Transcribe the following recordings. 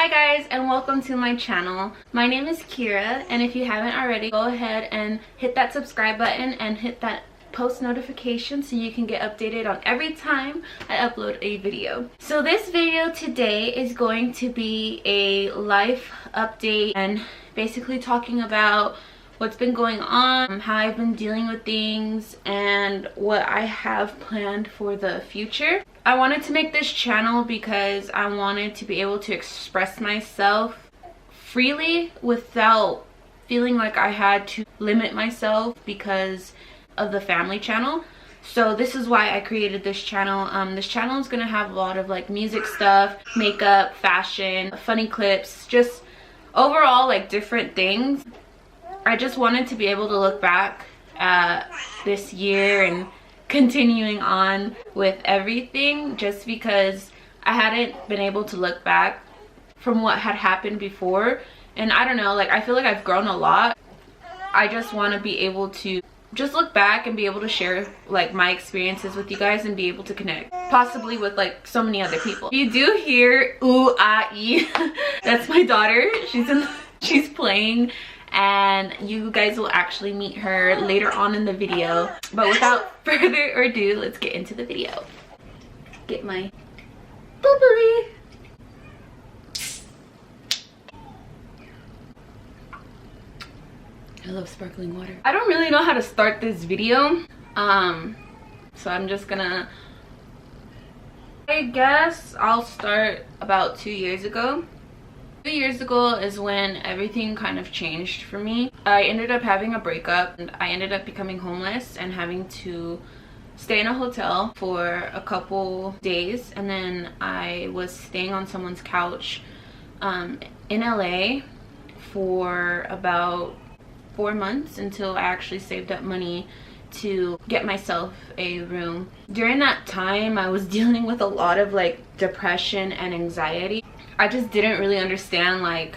Hi guys, and welcome to my channel. My name is Kiira, and if you haven't already, go ahead and hit that subscribe button and hit that post notification so you can get updated on every time I upload a video. So this video today is going to be a life update and basically talking about what's been going on, how I've been dealing with things, and what I have planned for the future. I wanted to make this channel because I wanted to be able to express myself freely without feeling like I had to limit myself because of the family channel. So this is why I created this channel. This channel is gonna have a lot of like music stuff, makeup, fashion, funny clips, just overall like different things. I just wanted to be able to look back at this year and continuing on with everything, just because I hadn't been able to look back from what had happened before. And I don't know, like I feel like I've grown a lot. I just want to be able to just look back and be able to share like my experiences with you guys and be able to connect possibly with like so many other people. If you do hear ooh ah ee, that's my daughter. She's playing, and you guys will actually meet her later on in the video. But without further ado, let's get into the video. Get my bubbly. I love sparkling water. I don't really know how to start this video, so I'm just gonna, I guess I'll start about 2 years ago. 2 years ago is when everything kind of changed for me. I ended up having a breakup, and I ended up becoming homeless and having to stay in a hotel for a couple days. And then I was staying on someone's couch in LA for about 4 months until I actually saved up money to get myself a room. During that time, I was dealing with a lot of like depression and anxiety. I just didn't really understand like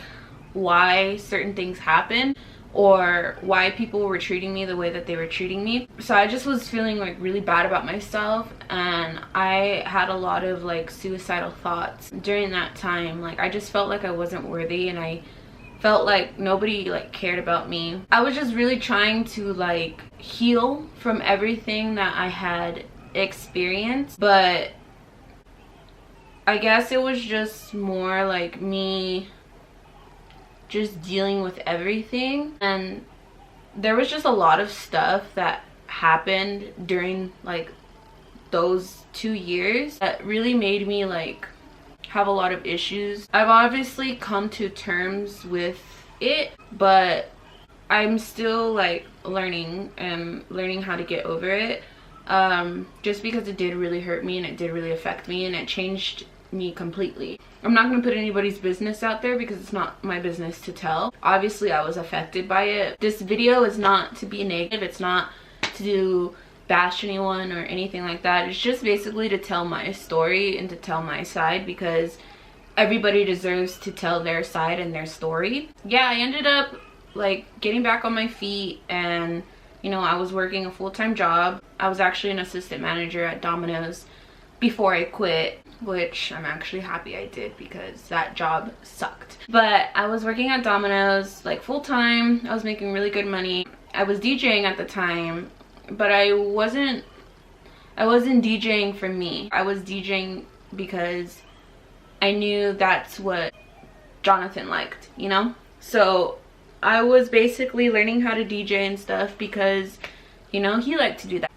why certain things happened or why people were treating me the way that they were treating me. So I just was feeling like really bad about myself, and I had a lot of like suicidal thoughts during that time. Like I just felt like I wasn't worthy, and I felt like nobody like cared about me. I was just really trying to like heal from everything that I had experienced, but I guess it was just more like me just dealing with everything. And there was just a lot of stuff that happened during like those 2 years that really made me like have a lot of issues. I've obviously come to terms with it, but I'm still like learning how to get over it, just because it did really hurt me and it did really affect me and it changed me completely. I'm not going to put anybody's business out there because it's not my business to tell. Obviously I was affected by it. This video is not to be negative, it's not to bash anyone or anything like that. It's just basically to tell my story and to tell my side, because everybody deserves to tell their side and their story. Yeah, I ended up like getting back on my feet, and you know, I was working a full-time job. I was actually an assistant manager at Domino's before I quit, which I'm actually happy I did because that job sucked. But I was working at Domino's like full-time. I was making really good money. I was DJing at the time, but I wasn't DJing for me. I was DJing because I knew that's what Jonathan liked, you know? So I was basically learning how to DJ and stuff because, you know, he liked to do that.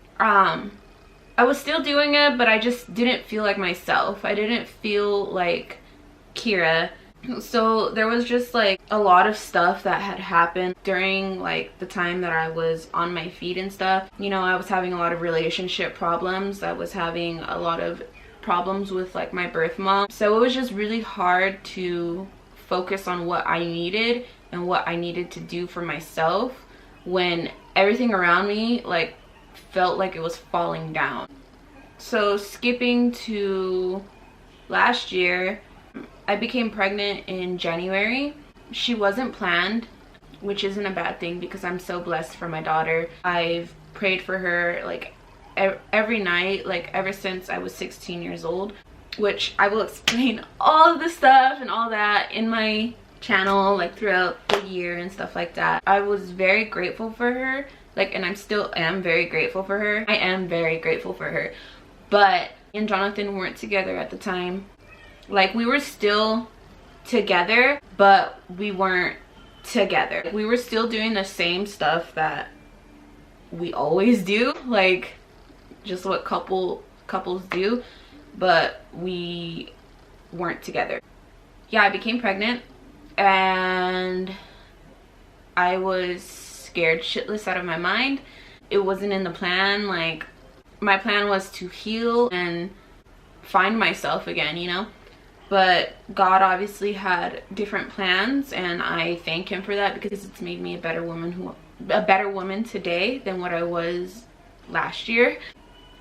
I was still doing it, but I just didn't feel like myself. I didn't feel like Kiira. So there was just like a lot of stuff that had happened during like the time that I was on my feet and stuff. You know, I was having a lot of relationship problems. I was having a lot of problems with like my birth mom. So it was just really hard to focus on what I needed and what I needed to do for myself when everything around me like felt like it was falling down. So skipping to last year, I became pregnant in January. She wasn't planned, which isn't a bad thing because I'm so blessed for my daughter. I've prayed for her like every night, like ever since I was 16 years old. which I will explain all of the stuff and all all that in my channel, like throughout the year and stuff like that. I was very grateful for her, like, and I still am very grateful for her. I am very grateful for her. But me and Jonathan weren't together at the time. Like, we were still together, but we weren't together. We were still doing the same stuff that we always do, like just what couples do, but we weren't together. Yeah, I became pregnant and I was scared shitless out of my mind. It wasn't in the plan. Like, my plan was to heal and find myself again, you know, but God obviously had different plans, and I thank him for that, because it's made me a better woman today than what I was last year.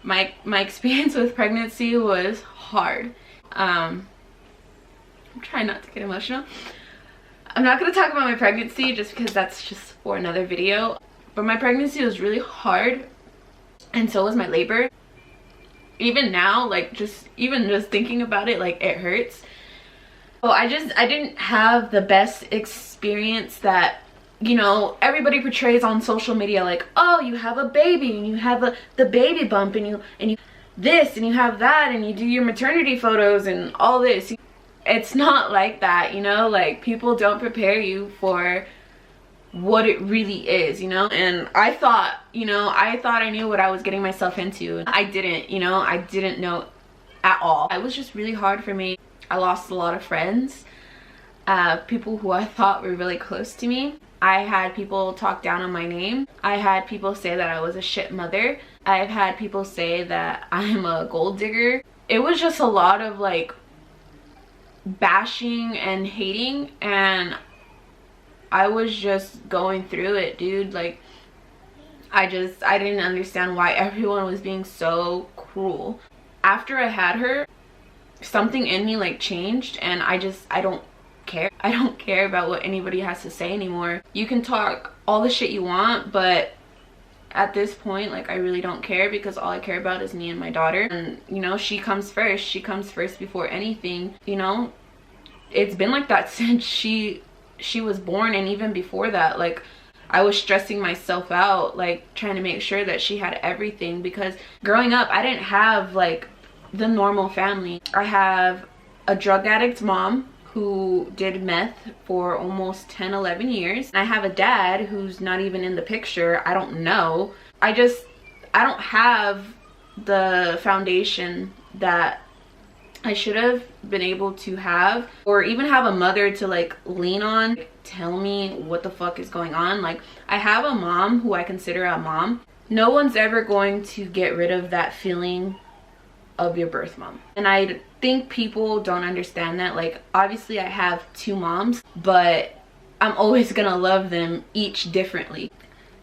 My experience with pregnancy was hard. I'm trying not to get emotional. I'm not going to talk about my pregnancy just because that's just for another video, but my pregnancy was really hard, and so was my labor. Even now, like, just thinking about it, like, it hurts. Oh, I didn't have the best experience that, you know, everybody portrays on social media. Like, oh, you have a baby and you have the baby bump, and you this and you have that, and you do your maternity photos and all this. It's not like that, you know. Like, people don't prepare you for what it really is, you know. And I thought I knew what I was getting myself into. I didn't, you know. I didn't know at all. It was just really hard for me. I lost a lot of friends, people who I thought were really close to me. I had people talk down on my name. I had people say that I was a shit mother. I've had people say that I'm a gold digger. It was just a lot of, like, bashing and hating, and I was just going through it, dude. Like, I didn't understand why everyone was being so cruel. After I had her, something in me, like, changed, and I don't care. I don't care about what anybody has to say anymore. You can talk all the shit you want, but at this point, like, I really don't care, because all I care about is me and my daughter. And, you know, she comes first. She comes first before anything, you know. It's been like that since she was born, and even before that. Like, I was stressing myself out, like, trying to make sure that she had everything, because growing up, I didn't have, like, the normal family. I have a drug addict mom who did meth for almost 10-11 years. I have a dad who's not even in the picture. I don't know. I don't have the foundation that I should have been able to have, or even have a mother to, like, lean on, tell me what the fuck is going on. Like, I have a mom who I consider a mom. No one's ever going to get rid of that feeling of your birth mom, and I think people don't understand that. Like, obviously I have two moms, but I'm always gonna love them each differently.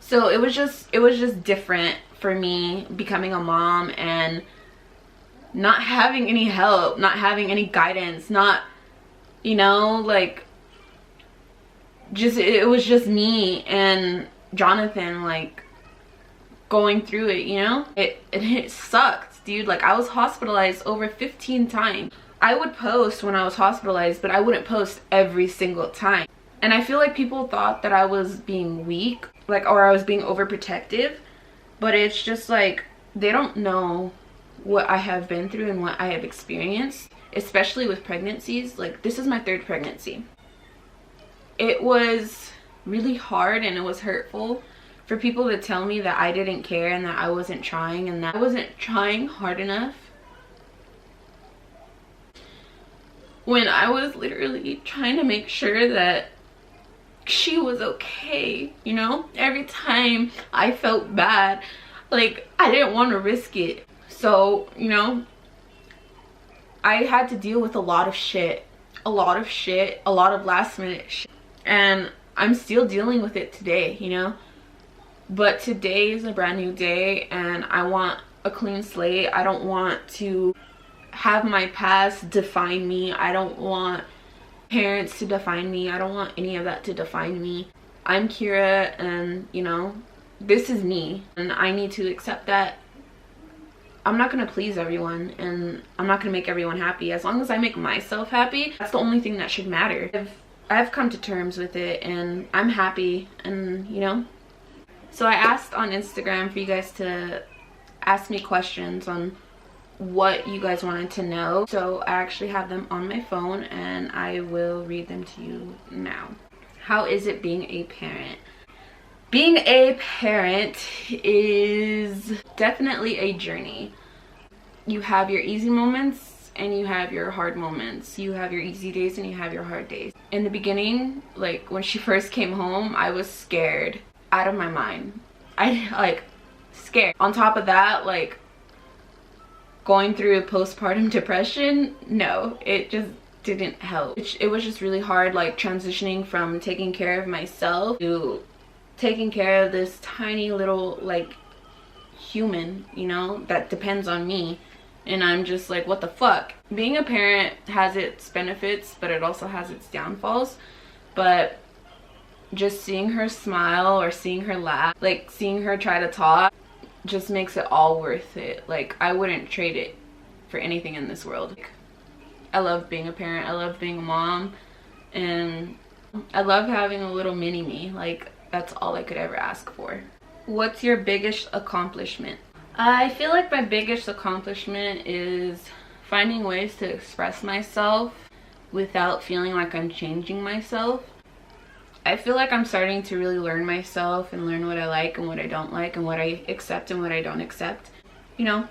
So it was just different for me becoming a mom and not having any help, not having any guidance, not, you know, like, it was just me and Jonathan, like, going through it, you know. It sucked, dude. Like, I was hospitalized over 15 times. I would post when I was hospitalized, but I wouldn't post every single time. And I feel like people thought that I was being weak, like, or I was being overprotective, but it's just like, they don't know what I have been through and what I have experienced, especially with pregnancies. Like, this is my third pregnancy. It was really hard, and it was hurtful for people to tell me that I didn't care and that I wasn't trying, and that I wasn't trying hard enough, when I was literally trying to make sure that she was okay, you know. Every time I felt bad, like, I didn't want to risk it. So, you know, I had to deal with a lot of shit, a lot of last minute shit, and I'm still dealing with it today, you know. But today is a brand new day, and I want a clean slate. I don't want to have my past define me. I don't want parents to define me. I don't want any of that to define me. I'm Kiiira, and, you know, this is me, and I need to accept that I'm not gonna please everyone, and I'm not gonna make everyone happy. As long as I make myself happy, that's the only thing that should matter. I've come to terms with it, and I'm happy, and you know. So I asked on Instagram for you guys to ask me questions on what you guys wanted to know. So I actually have them on my phone, and I will read them to you now. How is it being a parent? Being a parent is definitely a journey. You have your easy moments and you have your hard moments. You have your easy days and you have your hard days. In the beginning, like when she first came home, I was scared out of my mind. Scared. On top of that, like going through postpartum depression, no, it just didn't help. It was just really hard, like transitioning from taking care of myself to taking care of this tiny little like human, you know, that depends on me. And I'm just like, what the fuck? Being a parent has its benefits, but it also has its downfalls. But just seeing her smile or seeing her laugh, like seeing her try to talk, just makes it all worth it. Like, I wouldn't trade it for anything in this world. I love being a parent. I love being a mom. And I love having a little mini me. Like, that's all I could ever ask for. What's your biggest accomplishment? I feel like my biggest accomplishment is finding ways to express myself without feeling like I'm changing myself. I feel like I'm starting to really learn myself and learn what I like and what I don't like and what I accept and what I don't accept. You know,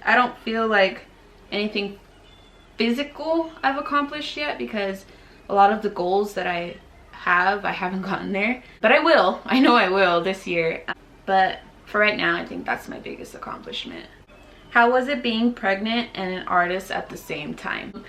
I don't feel like anything physical I've accomplished yet, because a lot of the goals that I haven't gotten there. But I will. I know I will this year. But for right now, I think that's my biggest accomplishment. How was it being pregnant and an artist at the same time?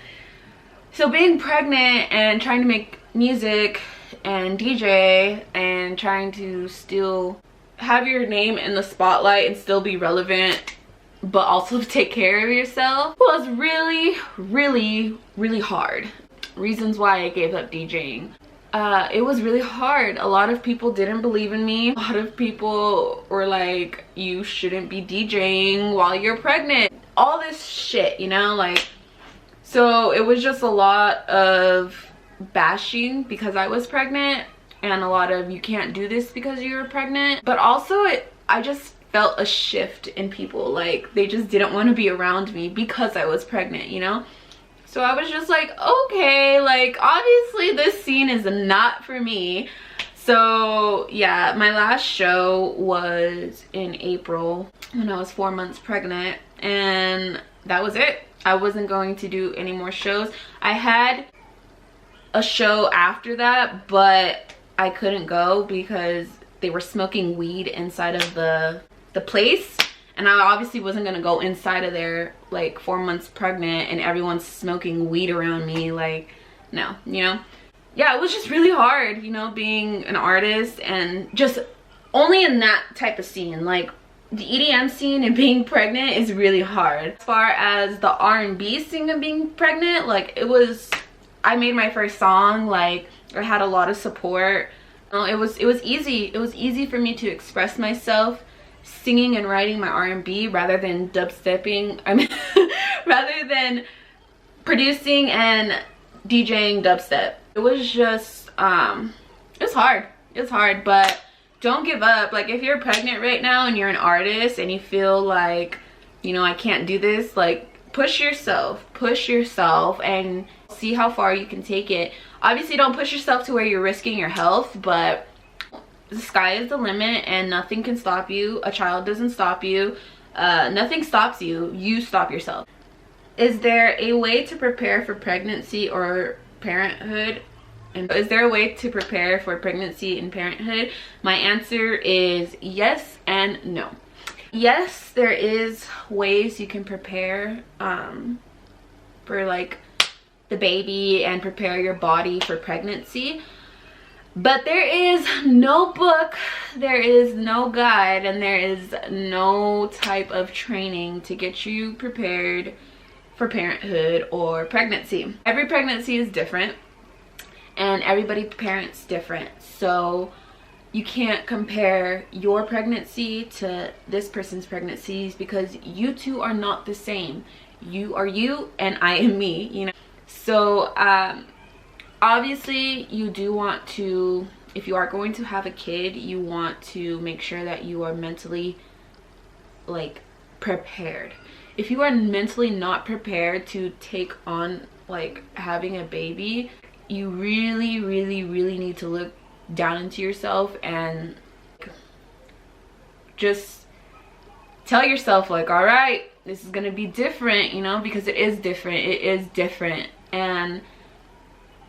So being pregnant and trying to make music and DJ and trying to still have your name in the spotlight and still be relevant, but also take care of yourself, was really, really, really hard. Reasons why I gave up DJing. It was really hard. A lot of people didn't believe in me. A lot of people were like, you shouldn't be DJing while you're pregnant. All this shit, you know, like, so it was just a lot of bashing because I was pregnant, and a lot of you can't do this because you were pregnant. But also I just felt a shift in people. Like, they just didn't want to be around me because I was pregnant, you know? So I was just like, okay, like, obviously this scene is not for me. So yeah, my last show was in April when I was 4 months pregnant, and that was it. I wasn't going to do any more shows. I had a show after that, but I couldn't go because they were smoking weed inside of the place. And I obviously wasn't gonna go inside of there like 4 months pregnant and everyone's smoking weed around me. Like, no, you know? Yeah, it was just really hard, you know, being an artist and just only in that type of scene. Like, the EDM scene and being pregnant is really hard. As far as the R&B scene and being pregnant, like, it was, I made my first song, like, I had a lot of support. It was easy. It was easy for me to express myself singing and writing my R&B rather than dubstepping. I mean, rather than producing and DJing dubstep. It was just, it's hard. It's hard, but don't give up. Like, if you're pregnant right now and you're an artist and you feel like, you know, I can't do this, like, push yourself and see how far you can take it. Obviously, don't push yourself to where you're risking your health, but the sky is the limit and nothing can stop you. A child doesn't stop you. Nothing stops you. You stop yourself. Is there a way to prepare for pregnancy or parenthood? And is there a way to prepare for pregnancy and parenthood? My answer is yes and no. Yes, there is ways you can prepare for like the baby and prepare your body for pregnancy. But there is no book, there is no guide, and there is no type of training to get you prepared for parenthood or pregnancy. Every pregnancy is different and everybody parents different. So you can't compare your pregnancy to this person's pregnancies, because you two are not the same. You are you and I am me, you know. So obviously you do want to, if you are going to have a kid, you want to make sure that you are mentally like prepared. If you are mentally not prepared to take on like having a baby, you really need to look down into yourself and just tell yourself like, all right, this is gonna be different, you know, because it is different. It is different. And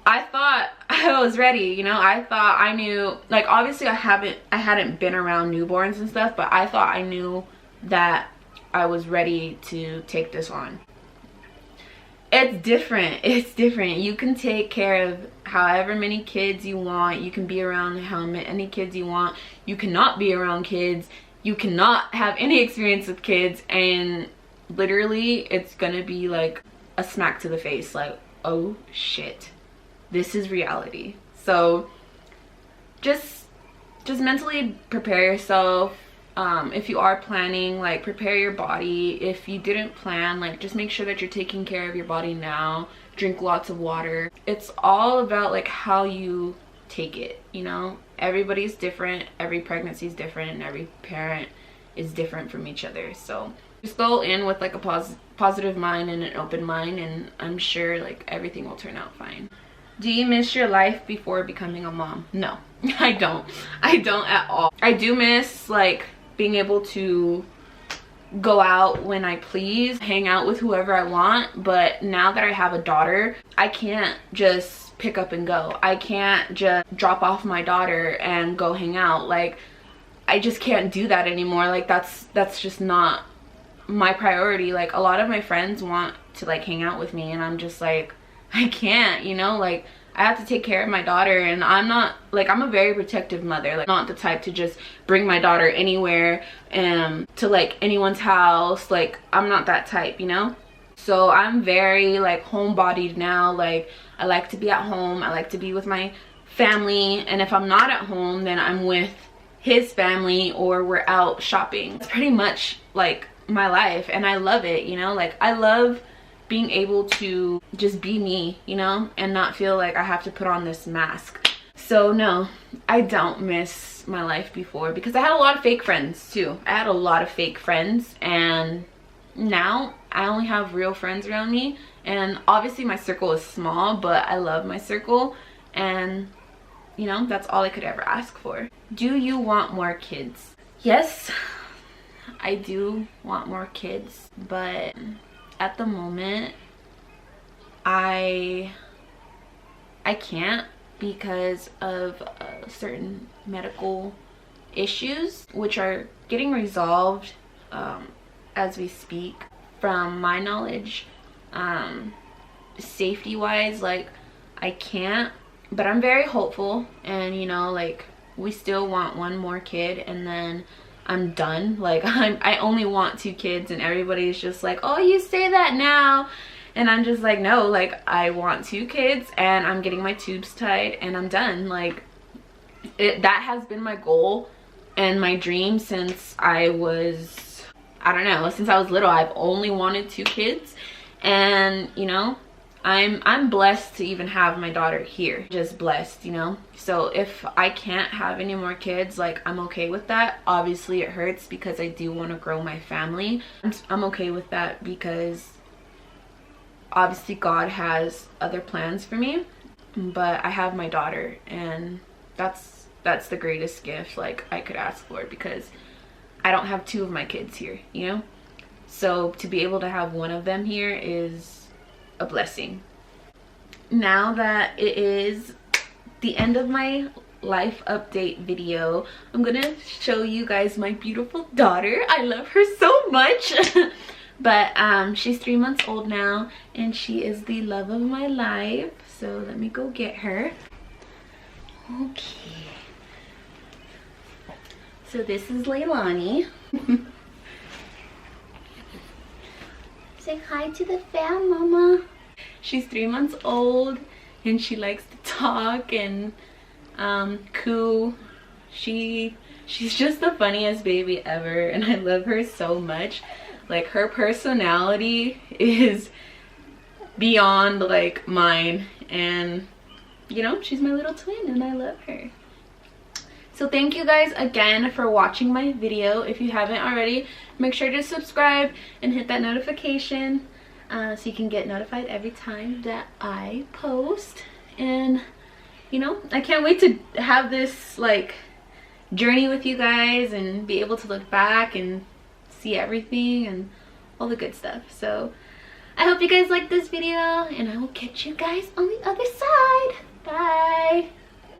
I thought I was ready, you know. I thought I knew, like, obviously I hadn't been around newborns and stuff, but I thought I knew that I was ready to take this on. It's different. It's different. You can take care of however many kids you want. You can be around how many kids you want. You cannot be around kids. You cannot have any experience with kids, and literally it's gonna be like a smack to the face, like, oh shit, this is reality. So just mentally prepare yourself. If you are planning, like, prepare your body. If you didn't plan, like, just make sure that you're taking care of your body now. Drink lots of water. It's all about like how you take it, you know. Everybody's different, every pregnancy is different, and every parent is different from each other. So just go in with like a positive mind and an open mind, and I'm sure like everything will turn out fine. Do you miss your life before becoming a mom? No, I don't at all. I do miss like being able to go out when I please, hang out with whoever I want, but now that I have a daughter, I can't just pick up and go. I can't just drop off my daughter and go hang out. Like, I just can't do that anymore. Like, that's just not my priority. Like, a lot of my friends want to like hang out with me, and I'm just like, I can't, you know. Like, I have to take care of my daughter, and I'm not like, I'm a very protective mother, like not the type to just bring my daughter anywhere to like anyone's house. Like, I'm not that type, you know. So I'm very like homebodied now. Like, I like to be at home. I like to be with my family, and if I'm not at home, then I'm with his family or we're out shopping. It's pretty much like my life, and I love it, you know. Like, I love being able to just be me, you know, and not feel like I have to put on this mask. So no, I don't miss my life before, because I had a lot of fake friends too. I had a lot of fake friends, and now I only have real friends around me. And obviously my circle is small, but I love my circle, and you know, that's all I could ever ask for. Do you want more kids? Yes, I do want more kids, but at the moment I can't, because of certain medical issues which are getting resolved as we speak. From my knowledge, safety wise, like, I can't, but I'm very hopeful, and you know, like, we still want one more kid and then I'm done. Like, I only want 2 kids, and everybody's just like, oh, you say that now, and I'm just like, no, like, I want 2 kids and I'm getting my tubes tied and I'm done. Like, that has been my goal and my dream since I was, I don't know, since I was little. I've only wanted 2 kids, and you know, I'm blessed to even have my daughter here. Just blessed, you know. So if I can't have any more kids, like, I'm okay with that. Obviously it hurts because I do want to grow my family. I'm okay with that because obviously God has other plans for me, but I have my daughter, and that's the greatest gift like I could ask for, because I don't have 2 of my kids here, you know. So to be able to have one of them here is a blessing. Now that it is the end of my life update video, I'm gonna show you guys my beautiful daughter. I love her so much. But she's 3 months old now, and she is the love of my life. So let me go get her. Okay, so this is Leilani. Say hi to the fam, mama. She's 3 months old, and she likes to talk and coo. she's just the funniest baby ever, and I love her so much. Like, her personality is beyond like mine, and you know, she's my little twin and I love her. So thank you guys again for watching my video. If you haven't already, make sure to subscribe and hit that notification so you can get notified every time that I post. And you know, I can't wait to have this like journey with you guys and be able to look back and see everything and all the good stuff. So I hope you guys liked this video, and I will catch you guys on the other side. Bye.